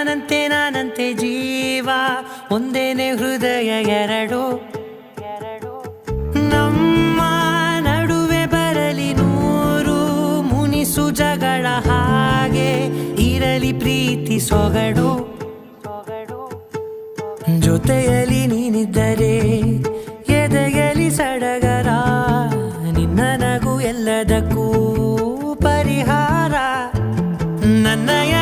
ನಾನಂತೆ ಜೀವ ಒಂದೇನೆ ಹೃದಯ ಎರಡು ನಮ್ಮ ನಡುವೆ ಬರಲಿ ನೂರು ಮುನಿಸು ಜಗಳ ಹಾಗೆ ಇರಲಿ ಪ್ರೀತಿ ಸೊಗಡು ಜೊತೆಯಲ್ಲಿ ನೀನಿದ್ದರೆ ಎದೆಯಲಿ ಸಡಗರ ನಿನ್ನ ನಗು ಎಲ್ಲದಕ್ಕೂ ಪರಿಹಾರ ನನ್ನಯ